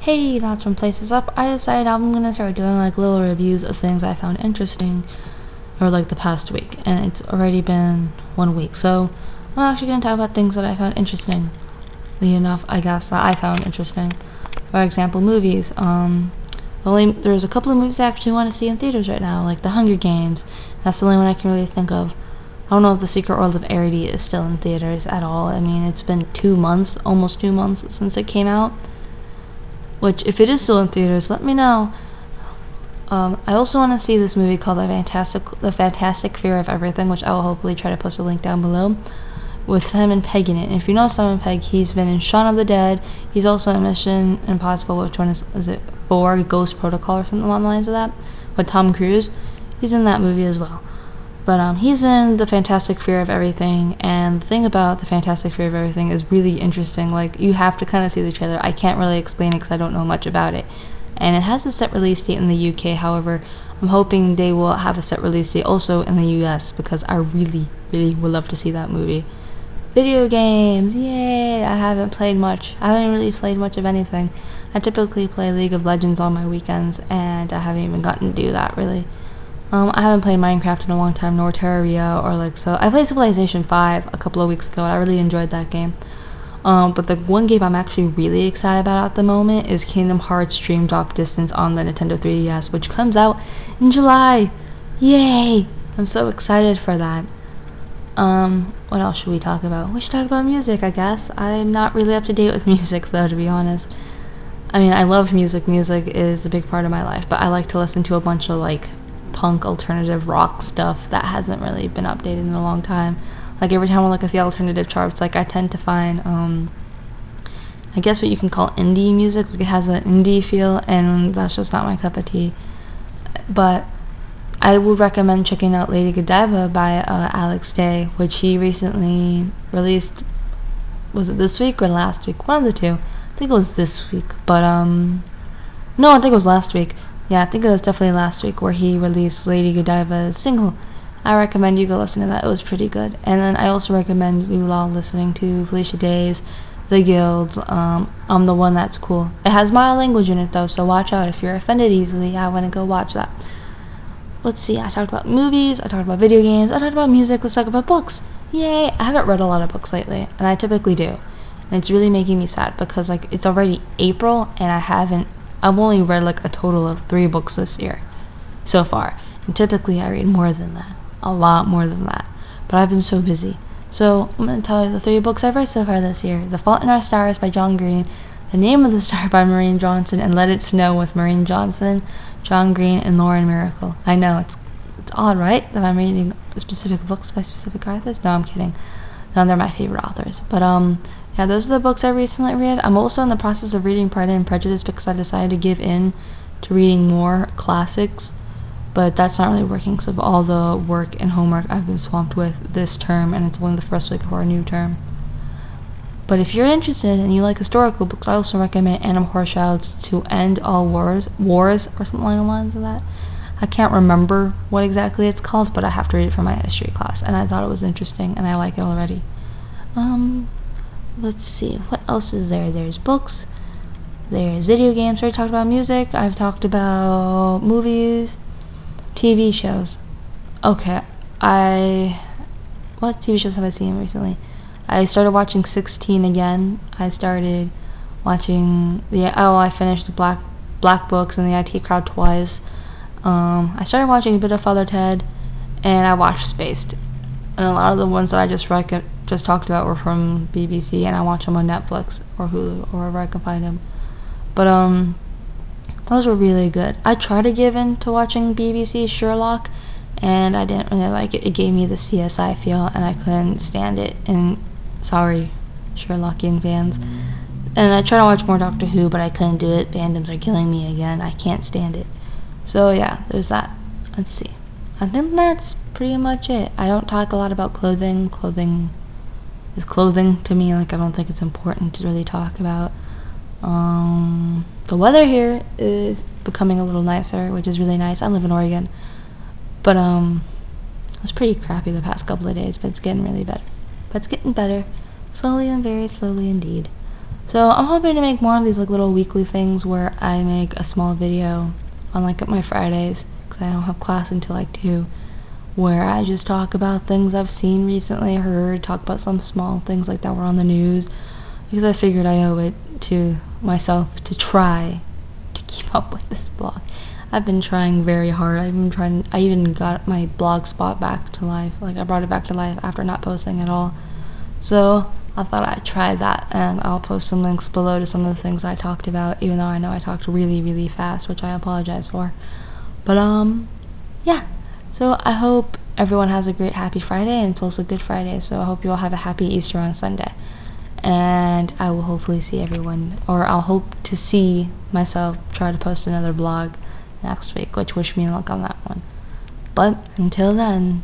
Hey, Knots from Places Up. I decided I'm gonna start doing like little reviews of things I found interesting or like the past week, and it's already been 1 week, so I'm actually gonna talk about things that I found interesting. Enough, I guess, that I found interesting. For example, movies. There's a couple of movies I actually want to see in theaters right now, like The Hunger Games. That's the only one I can really think of. I don't know if The Secret World of Airity is still in theaters at all. I mean, it's been 2 months, almost 2 months since it came out. Which, if it is still in theaters, let me know. I also want to see this movie called The Fantastic Fear of Everything, which I will hopefully try to post a link down below, with Simon Pegg in it. And if you know Simon Pegg, he's been in Shaun of the Dead. He's also in Mission Impossible. Which one is it? 4, Ghost Protocol or something along the lines of that, with Tom Cruise. He's in that movie as well. But he's in The Fantastic Fear of Everything, and the thing about The Fantastic Fear of Everything is really interesting. Like, you have to kind of see the trailer. I can't really explain it because I don't know much about it. And it has a set release date in the UK, however, I'm hoping they will have a set release date also in the US, because I really, really would love to see that movie. Video games, yay! I haven't played much. I haven't really played much of anything. I typically play League of Legends on my weekends, and I haven't even gotten to do that, really. I haven't played Minecraft in a long time, nor Terraria, or like so. I played Civilization 5 a couple of weeks ago, and I really enjoyed that game. But the one game I'm actually really excited about at the moment is Kingdom Hearts Dream Drop Distance on the Nintendo 3DS, which comes out in July. Yay! I'm so excited for that. What else should we talk about? We should talk about music, I guess. I'm not really up to date with music, though, to be honest. I mean, I love music. Music is a big part of my life, but I like to listen to a bunch of, like, punk, alternative rock stuff that hasn't really been updated in a long time. Like, every time I look at the alternative charts, like, I tend to find, I guess what you can call indie music. Like, it has an indie feel, and that's just not my cup of tea. But I would recommend checking out Lady Godiva by Alex Day, which he recently released. Was it this week or last week? One of the two. I think it was this week, but no, I think it was last week. Yeah, I think it was definitely last week where he released Lady Godiva's single. I recommend you go listen to that. It was pretty good. And then I also recommend you all listening to Felicia Day's The Guilds. I'm the One That's Cool. It has mild language in it though, so watch out. If you're offended easily, I want to go watch that. Let's see, I talked about movies, I talked about video games, I talked about music, let's talk about books. Yay! I haven't read a lot of books lately, and I typically do. And it's really making me sad because, like, it's already April and I've only read like a total of 3 books this year so far. And typically I read more than that. A lot more than that. But I've been so busy. So I'm going to tell you the 3 books I've read so far this year. The Fault in Our Stars by John Green, The Name of the Star by Maureen Johnson, and Let It Snow with Maureen Johnson, John Green, and Lauren Miracle. I know, it's odd, right, that I'm reading specific books by specific authors? No, I'm kidding. No, they're my favorite authors. But yeah, those are the books I recently read. I'm also in the process of reading Pride and Prejudice because I decided to give in to reading more classics. But that's not really working because of all the work and homework I've been swamped with this term, and it's only the first week of our new term. But if you're interested and you like historical books, I also recommend Anna Horschild's To End All Wars, or something along the lines of that. I can't remember what exactly it's called, but I have to read it for my history class, and I thought it was interesting, and I like it already. Let's see, what else is there? There's books, there's video games. I already talked about music, I've talked about movies, TV shows. Okay, what TV shows have I seen recently? I started watching 16 again. I started watching I finished the Black Books and the IT Crowd twice. I started watching a bit of Father Ted, and I watched Spaced. And a lot of the ones that I just talked about were from BBC, and I watch them on Netflix or Hulu or wherever I can find them. But those were really good. I tried to give in to watching BBC Sherlock, and I didn't really like it. It gave me the CSI feel, and I couldn't stand it. And sorry, Sherlockian fans. And I tried to watch more Doctor Who, but I couldn't do it. Fandoms are killing me again. I can't stand it. So yeah, there's that. Let's see. I think that's pretty much it. I don't talk a lot about clothing. Clothing is clothing to me. Like, I don't think it's important to really talk about. The weather here is becoming a little nicer, which is really nice. I live in Oregon. But it was pretty crappy the past couple of days, but it's getting really better. But it's getting better. Slowly and very slowly indeed. So I'm hoping to make more of these like little weekly things where I make a small video on like my Fridays, because I don't have class until like 2, where I just talk about things I've seen recently, heard, talk about some small things like that were on the news, because I figured I owe it to myself to try to keep up with this blog. I've been trying very hard. I even got my blog spot back to life. Like, I brought it back to life after not posting at all. So I thought I'd try that, and I'll post some links below to some of the things I talked about, even though I know I talked really, really fast, which I apologize for. But, yeah. So I hope everyone has a great happy Friday, and it's also Good Friday, so I hope you all have a happy Easter on Sunday. And I will hopefully see everyone, or I'll hope to see myself try to post another vlog next week, which wish me luck on that one. But until then,